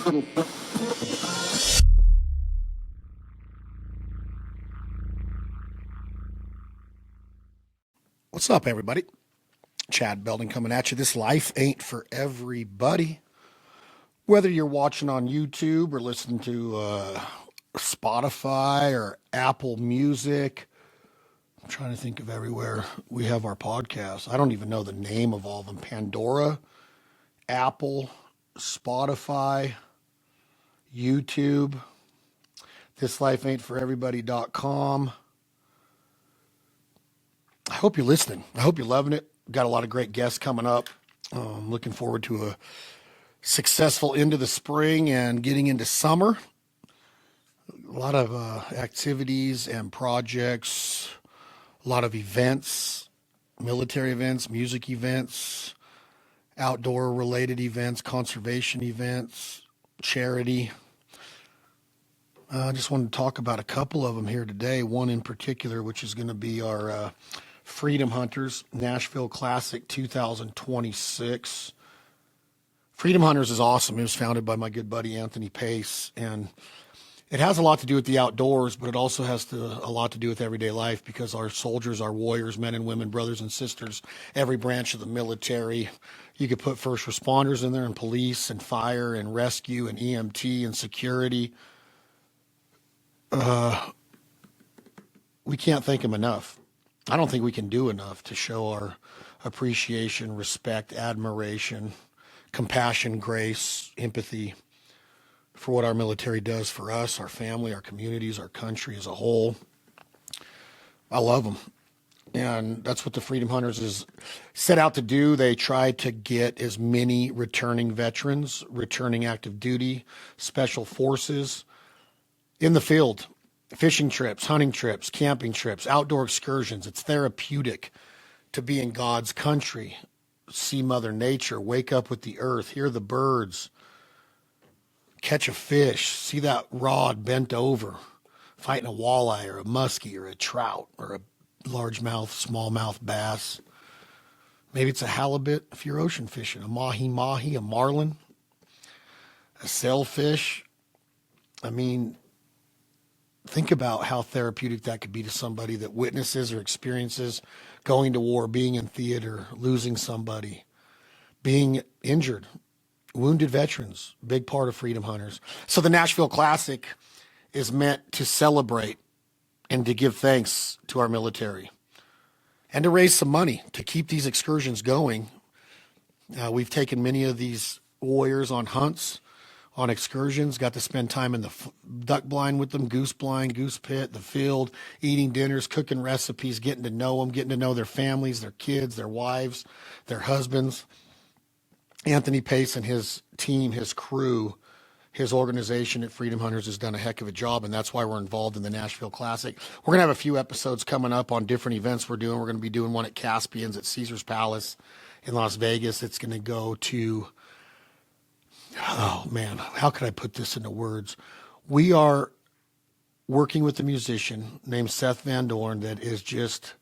What's up, everybody? Chad Belding coming at you. This life ain't for everybody. Whether you're watching on YouTube or listening to Spotify or Apple Music, I'm trying to think of everywhere we have our podcasts. I don't even know the name of all of them. Pandora, Apple, Spotify, YouTube, thislifeaintforeverybody.com. I hope you're listening. I hope you're loving it. Got a lot of great guests coming up. Looking forward to a successful end of the spring and getting into summer. A lot of activities and projects, a lot of events, military events, music events, outdoor related events, conservation events, charity. I just wanted to talk about a couple of them here today. One in particular, which is going to be our Freedom Hunters Nashville Classic 2026. Freedom Hunters is awesome. It was founded by my good buddy Anthony Pace, and it has a lot to do with the outdoors, but it also has a lot to do with everyday life, because our soldiers, our warriors, men and women, brothers and sisters, every branch of the military. You could put first responders in there, and police and fire and rescue and EMT and security. We can't thank them enough. I don't think we can do enough to show our appreciation, respect, admiration, compassion, grace, empathy for what our military does for us, our family, our communities, our country as a whole. I love them. And that's what the Freedom Hunters is set out to do. They try to get as many returning veterans, returning active duty, special forces in the field. Fishing trips, hunting trips, camping trips, outdoor excursions. It's therapeutic to be in God's country, see Mother Nature, wake up with the earth, hear the birds, catch a fish, see that rod bent over, fighting a walleye or a muskie or a trout or a largemouth, smallmouth bass. Maybe it's a halibut if you're ocean fishing, a mahi-mahi, a marlin, a sailfish. I mean, think about how therapeutic that could be to somebody that witnesses or experiences going to war, being in theater, losing somebody, being injured, wounded veterans, big part of Freedom Hunters. So the Nashville Classic is meant to celebrate and to give thanks to our military and to raise some money to keep these excursions going. We've taken many of these warriors on hunts, on excursions, got to spend time in the duck blind with them, goose blind, goose pit, the field, eating dinners, cooking recipes, getting to know them, getting to know their families, their kids, their wives, their husbands. Anthony Pace and his team, his crew, his organization at Freedom Hunters has done a heck of a job, and that's why we're involved in the Nashville Classic. We're going to have a few episodes coming up on different events we're doing. We're going to be doing one at Caspian's at Caesar's Palace in Las Vegas. It's going to go to... Oh, man, how could I put this into words? We are working with a musician named Seth Van Dorn that is just,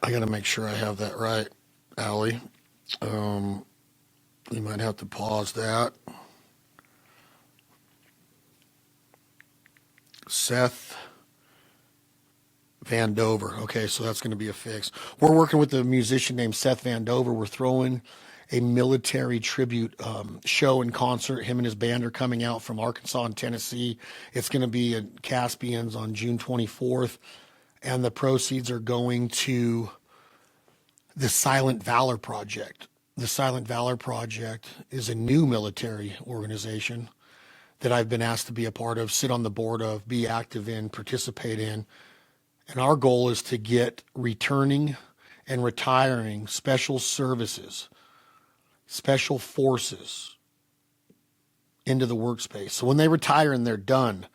I got to make sure I have that right, Allie. You might have to pause that. Seth Van Dover. Okay, so that's going to be a fix. We're working with a musician named Seth Van Dover. We're throwing a military tribute show and concert. Him and his band are coming out from Arkansas and Tennessee. It's going to be at Caspian's on June 24th, and the proceeds are going to the Silent Valor Project. The Silent Valor Project is a new military organization that I've been asked to be a part of, sit on the board of, be active in, participate in. And our goal is to get returning and retiring special services, special forces into the workspace. So when they retire and they're done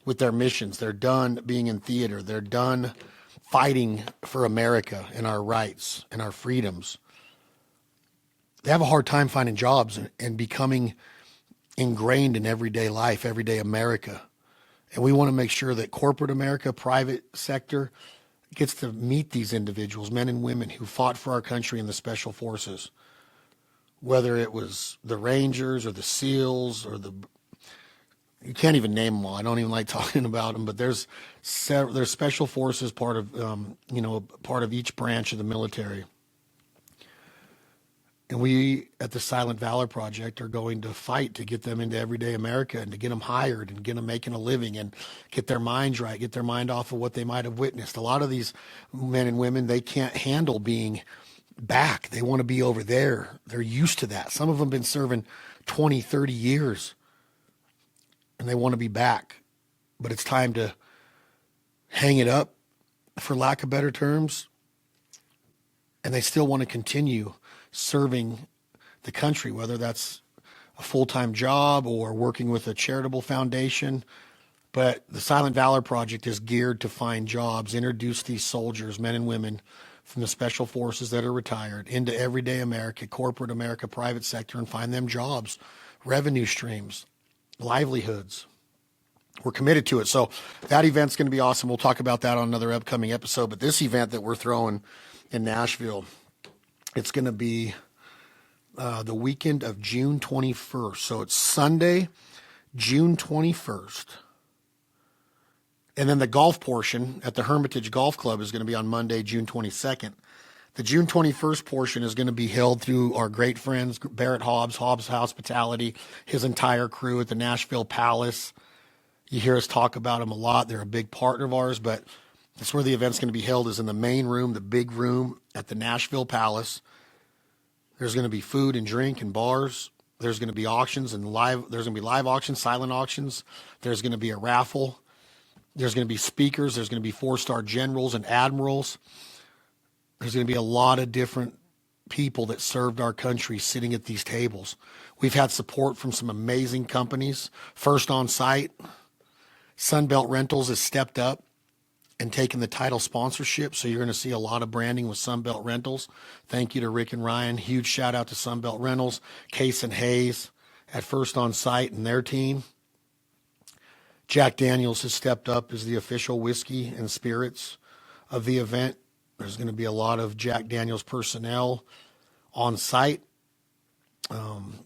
with their missions, they're done being in theater, they're done fighting for America and our rights and our freedoms, they have a hard time finding jobs and becoming ingrained in everyday life, everyday America. And we want to make sure that corporate America, private sector, gets to meet these individuals, men and women who fought for our country in the special forces. whether it was the Rangers or the SEALs or you can't even name them all. I don't even like talking about them, but there's special forces part of, part of each branch of the military. And we at the Silent Valor Project are going to fight to get them into everyday America and to get them hired and get them making a living and get their minds right, get their mind off of what they might have witnessed. A lot of these men and women, they can't handle being back. They want to be over there. They're used to that. Some of them have been serving 20, 30 years and they want to be back. But it's time to hang it up, for lack of better terms. And they still want to continue serving the country, whether that's a full-time job or working with a charitable foundation. But the Silent Valor Project is geared to find jobs, introduce these soldiers, men and women from the special forces that are retired into everyday America, corporate America, private sector, and find them jobs, revenue streams, livelihoods. We're committed to it. So that event's going to be awesome. We'll talk about that on another upcoming episode. But this event that we're throwing in Nashville, it's going to be the weekend of June 21st. So it's Sunday, June 21st. And then the golf portion at the Hermitage Golf Club is going to be on Monday, June 22nd. The June 21st portion is going to be held through our great friends, Barrett Hobbs Hospitality, his entire crew at the Nashville Palace. You hear us talk about them a lot. They're a big partner of ours, but that's where the event's going to be held, is in the main room, the big room at the Nashville Palace. There's going to be food and drink and bars. There's going to be auctions and there's going to be live auctions, silent auctions. There's going to be a raffle. There's going to be speakers. There's going to be 4-star generals and admirals. There's going to be a lot of different people that served our country sitting at these tables. We've had support from some amazing companies. First On Site, Sunbelt Rentals has stepped up and taken the title sponsorship. So you're going to see a lot of branding with Sunbelt Rentals. Thank you to Rick and Ryan. Huge shout out to Sunbelt Rentals, Case and Hayes at First On Site and their team. Jack Daniels has stepped up as the official whiskey and spirits of the event. There's going to be a lot of Jack Daniels personnel on site.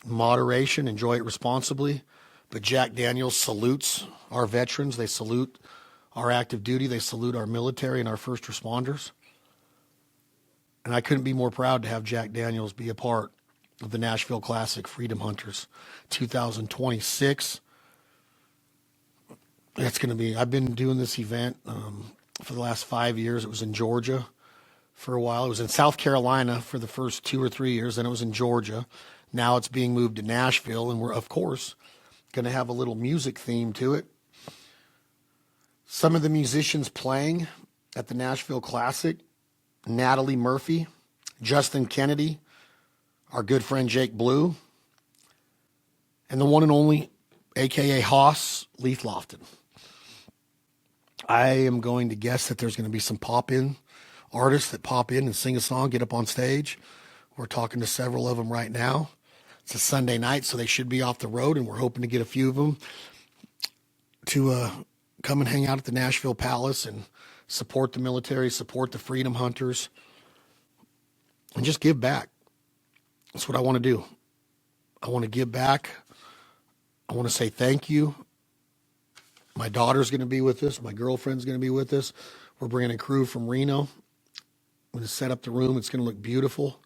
Moderation, enjoy it responsibly. But Jack Daniels salutes our veterans. They salute our active duty. They salute our military and our first responders. And I couldn't be more proud to have Jack Daniels be a part of the Nashville Classic Freedom Hunters 2026. It's going to be, I've been doing this event for the last 5 years. It was in Georgia for a while. It was in South Carolina for the first 2 or 3 years. Then it was in Georgia. Now it's being moved to Nashville. And we're, of course, going to have a little music theme to it. Some of the musicians playing at the Nashville Classic: Natalie Murphy, Justin Kennedy, our good friend Jake Blue, and the one and only, a.k.a. Haas, Leith Lofton. I am going to guess that there's going to be some pop-in artists that pop in and sing a song, get up on stage. We're talking to several of them right now. It's a Sunday night, so they should be off the road, and we're hoping to get a few of them to come and hang out at the Nashville Palace and support the military, support the Freedom Hunters, and just give back. That's what I want to do. I want to give back. I want to say thank you. My daughter's going to be with us. My girlfriend's going to be with us. We're bringing a crew from Reno. I'm going to set up the room. It's going to look beautiful.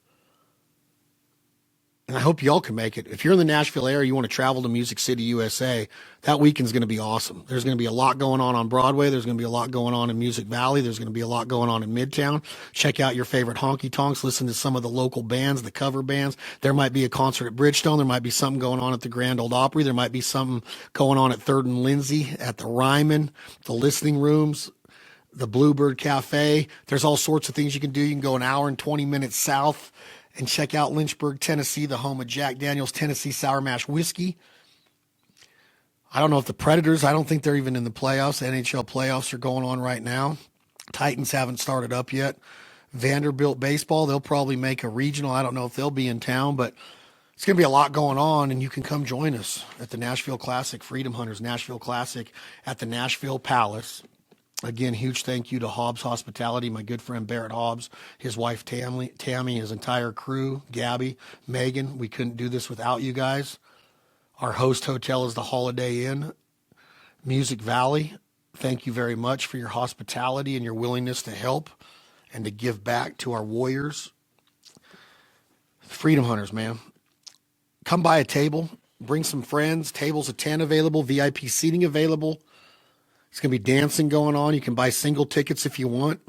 And I hope y'all can make it. If you're in the Nashville area, you want to travel to Music City, USA, that weekend's going to be awesome. There's going to be a lot going on Broadway. There's going to be a lot going on in Music Valley. There's going to be a lot going on in Midtown. Check out your favorite honky tonks. Listen to some of the local bands, the cover bands. There might be a concert at Bridgestone. There might be something going on at the Grand Ole Opry. There might be something going on at 3rd and Lindsay, at the Ryman, the listening rooms, the Bluebird Cafe. There's all sorts of things you can do. You can go an hour and 20 minutes south and check out Lynchburg, Tennessee, the home of Jack Daniels Tennessee Sour Mash Whiskey. I don't know if the Predators, I don't think they're even in the playoffs. The NHL playoffs are going on right now. Titans haven't started up yet. Vanderbilt baseball, they'll probably make a regional. I don't know if they'll be in town, but it's going to be a lot going on, and you can come join us at the Nashville Classic, Freedom Hunters Nashville Classic at the Nashville Palace Again, huge thank you to Hobbs Hospitality, my good friend Barrett Hobbs, his wife Tammy, his entire crew, Gabby, Megan. We couldn't do this without you guys. Our host hotel is the Holiday Inn, Music Valley. Thank you very much for your hospitality and your willingness to help and to give back to our warriors. Freedom Hunters, man. Come by a table, bring some friends, tables of 10 available, VIP seating available. It's going to be dancing going on. You can buy single tickets if you want.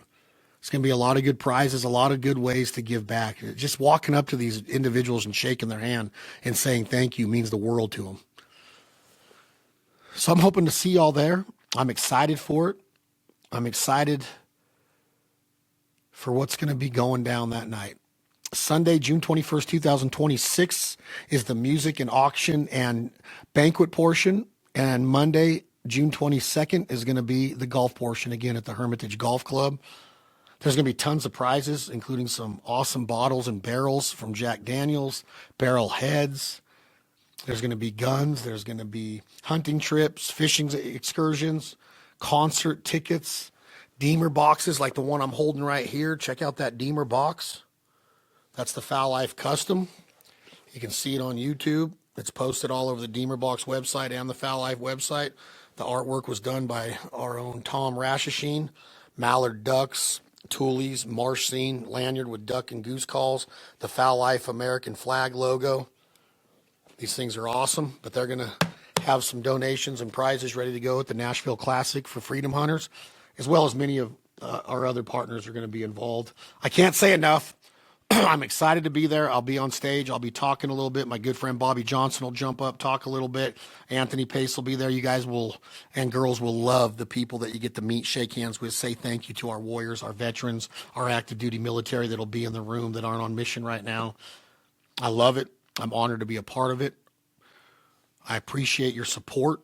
It's going to be a lot of good prizes, a lot of good ways to give back. Just walking up to these individuals and shaking their hand and saying thank you means the world to them. So I'm hoping to see y'all there. I'm excited for it. I'm excited for what's going to be going down that night. Sunday, June 21st, 2026 is the music and auction and banquet portion. And Monday, June 22nd is going to be the golf portion again at the Hermitage Golf Club. There's going to be tons of prizes, including some awesome bottles and barrels from Jack Daniels, barrel heads. There's going to be guns. There's going to be hunting trips, fishing excursions, concert tickets, Deemer boxes like the one I'm holding right here. Check out that Deemer box. That's the Foul Life Custom. You can see it on YouTube. It's posted all over the Deemer Box website and the Foul Life website. The artwork was done by our own Tom Rashashine. Mallard ducks, toolies, marsh scene, lanyard with duck and goose calls, the Foul Life American flag logo. These things are awesome, but they're going to have some donations and prizes ready to go at the Nashville Classic for Freedom Hunters, as well as many of our other partners are going to be involved. I can't say enough. I'm excited to be there. I'll be on stage. I'll be talking a little bit. My good friend Bobby Johnson will jump up, talk a little bit. Anthony Pace will be there. You guys will, and girls will love the people that you get to meet, shake hands with, say thank you to our warriors, our veterans, our active duty military that'll be in the room that aren't on mission right now. I love it. I'm honored to be a part of it. I appreciate your support.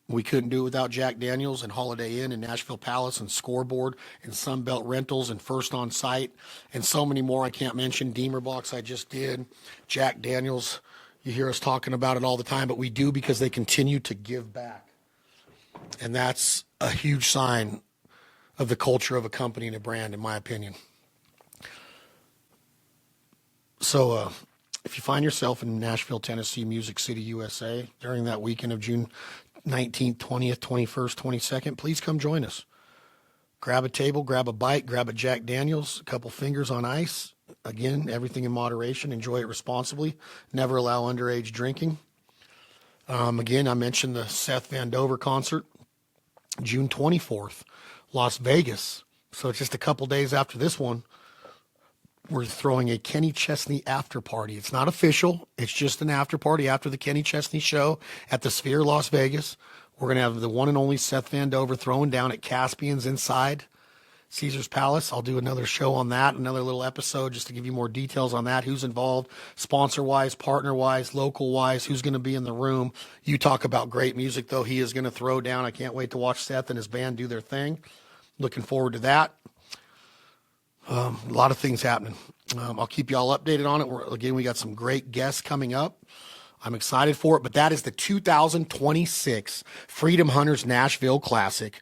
We couldn't do it without Jack Daniels and Holiday Inn and Nashville Palace and Scoreboard and Sunbelt Rentals and First On Site and so many more I can't mention. Deemer Box I just did. Jack Daniels, you hear us talking about it all the time, but we do because they continue to give back. And that's a huge sign of the culture of a company and a brand, in my opinion. So, if you find yourself in Nashville, Tennessee, Music City, USA, during that weekend of June 19th, 20th, 21st, 22nd, please come join us. Grab a table, grab a bite, grab a Jack Daniels, a couple fingers on ice. Again, everything in moderation. Enjoy it responsibly. Never allow underage drinking. Again, I mentioned the Seth Van Dover concert, June 24th, Las Vegas. So it's just a couple days after this one. We're throwing a Kenny Chesney after party. It's not official. It's just an after party after the Kenny Chesney show at the Sphere, Las Vegas. We're going to have the one and only Seth Van Dover throwing down at Caspian's inside Caesar's Palace. I'll do another show on that, another little episode just to give you more details on that, who's involved, sponsor-wise, partner-wise, local-wise, who's going to be in the room. You talk about great music, though. He is going to throw down. I can't wait to watch Seth and his band do their thing. Looking forward to that. A lot of things happening. I'll keep you all updated on it. Again, we got some great guests coming up. I'm excited for it, but that is the 2026 Freedom Hunters Nashville Classic,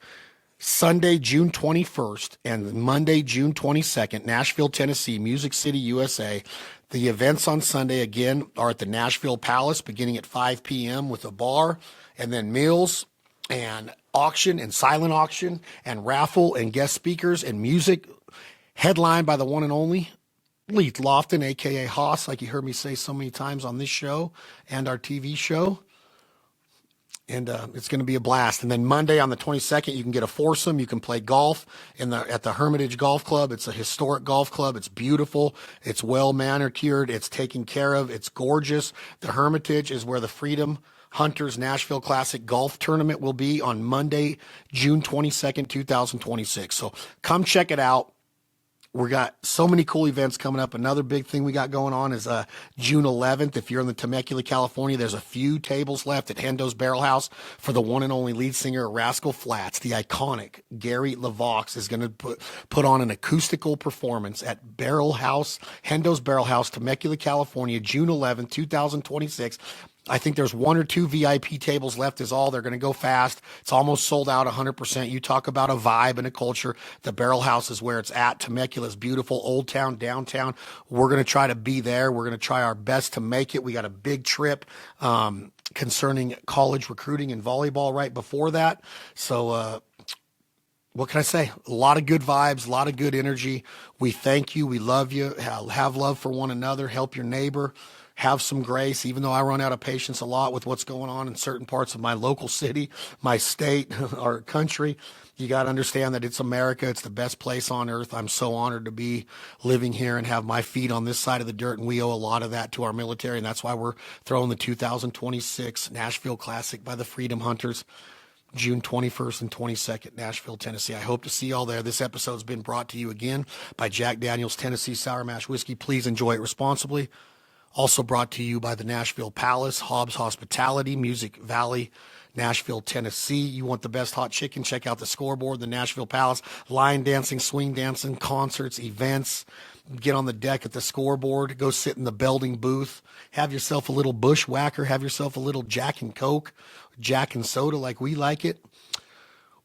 Sunday, June 21st and Monday, June 22nd, Nashville, Tennessee, Music City, USA. The events on Sunday, again, are at the Nashville Palace beginning at 5 p.m. with a bar and then meals and auction and silent auction and raffle and guest speakers and music. Headlined by the one and only Leith Lofton, a.k.a. Haas, like you heard me say so many times on this show and our TV show. And it's going to be a blast. And then Monday on the 22nd, you can get a foursome. You can play golf at the Hermitage Golf Club. It's a historic golf club. It's beautiful. It's well manicured. It's taken care of. It's gorgeous. The Hermitage is where the Freedom Hunters Nashville Classic Golf Tournament will be on Monday, June 22nd, 2026. So come check it out. We got so many cool events coming up. Another big thing we got going on is June 11th. If you're in the Temecula, California, there's a few tables left at Hendo's Barrel House for the one and only lead singer of Rascal Flatts. The iconic Gary LaVox is going to put on an acoustical performance at Barrel House, Hendo's Barrel House, Temecula, California, June 11th, 2026. I think there's 1 or 2 VIP tables left is all. They're going to go fast. It's almost sold out 100%. You talk about a vibe and a culture. The Barrel House is where it's at. Temecula is beautiful. Old Town, downtown. We're going to try to be there. We're going to try our best to make it. We got a big trip concerning college recruiting and volleyball right before that. So, what can I say? A lot of good vibes, a lot of good energy. We thank you. We love you. Have love for one another. Help your neighbor. Have some grace, even though I run out of patience a lot with what's going on in certain parts of my local city, my state, our country. You got to understand that it's America. It's the best place on earth. I'm so honored to be living here and have my feet on this side of the dirt, and we owe a lot of that to our military, and that's why we're throwing the 2026 Nashville Classic by the Freedom Hunters, June 21st and 22nd, Nashville, Tennessee. I hope to see y'all there. This episode's been brought to you again by Jack Daniel's Tennessee Sour Mash Whiskey. Please enjoy it responsibly. Also brought to you by the Nashville Palace, Hobbs Hospitality, Music Valley, Nashville, Tennessee. You want the best hot chicken? Check out the scoreboard, the Nashville Palace. Line dancing, swing dancing, concerts, events. Get on the deck at the scoreboard. Go sit in the Belding booth. Have yourself a little bushwhacker. Have yourself a little Jack and Coke, Jack and soda like we like it.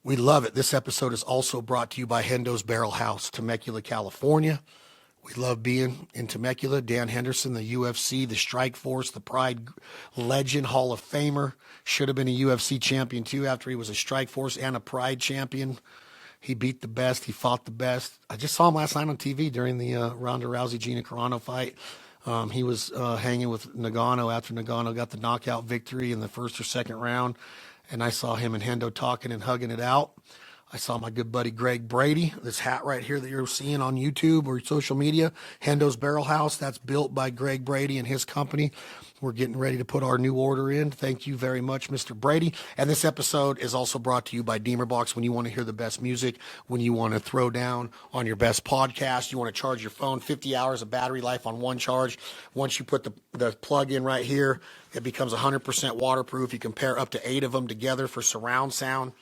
We love it. This episode is also brought to you by Hendo's Barrel House, Temecula, California. We love being in Temecula. Dan Henderson, the UFC, the Strike Force, the Pride legend, Hall of Famer. Should have been a UFC champion too after he was a Strike Force and a Pride champion. He beat the best. He fought the best. I just saw him last night on TV during the Ronda Rousey-Gina Carano fight. He was hanging with Nagano after Nagano got the knockout victory in the first or second round. And I saw him and Hendo talking and hugging it out. I saw my good buddy Greg Brady, this hat right here that you're seeing on YouTube or social media, Hendo's Barrel House. That's built by Greg Brady and his company. We're getting ready to put our new order in. Thank you very much, Mr. Brady. And this episode is also brought to you by Deemer Box. When you want to hear the best music, when you want to throw down on your best podcast, you want to charge your phone, 50 hours of battery life on one charge. Once you put the plug in right here, it becomes 100% waterproof. You can pair up to 8 of them together for surround sound.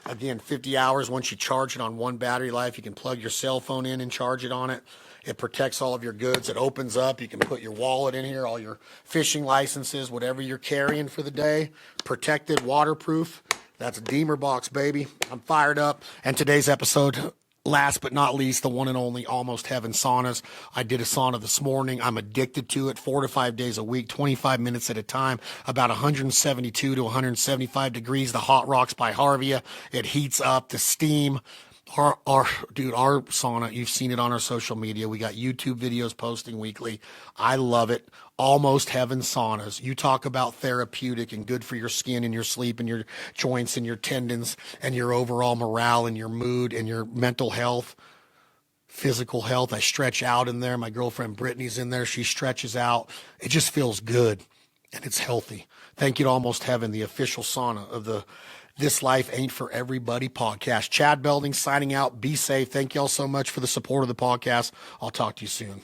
Again, 50 hours. Once you charge it on one battery life, you can plug your cell phone in and charge it on it. It protects all of your goods. It opens up. You can put your wallet in here, all your fishing licenses, whatever you're carrying for the day. Protected, waterproof. That's a Deemer Box, baby. I'm fired up. And today's episode, last but not least, the one and only Almost Heaven saunas. I did a sauna this morning. I'm addicted to it 4 to 5 days a week, 25 minutes at a time, about 172 to 175 degrees. The Hot Rocks by Harvia. It heats up the steam. Our sauna, you've seen it on our social media. We got YouTube videos posting weekly. I love it. Almost Heaven saunas. You talk about therapeutic and good for your skin and your sleep and your joints and your tendons and your overall morale and your mood and your mental health, physical health. I stretch out in there. My girlfriend Brittany's in there. She stretches out. It just feels good and it's healthy. Thank you to Almost Heaven, the official sauna of the This Life Ain't For Everybody podcast. Chad Belding signing out. Be safe. Thank y'all so much for the support of the podcast. I'll talk to you soon.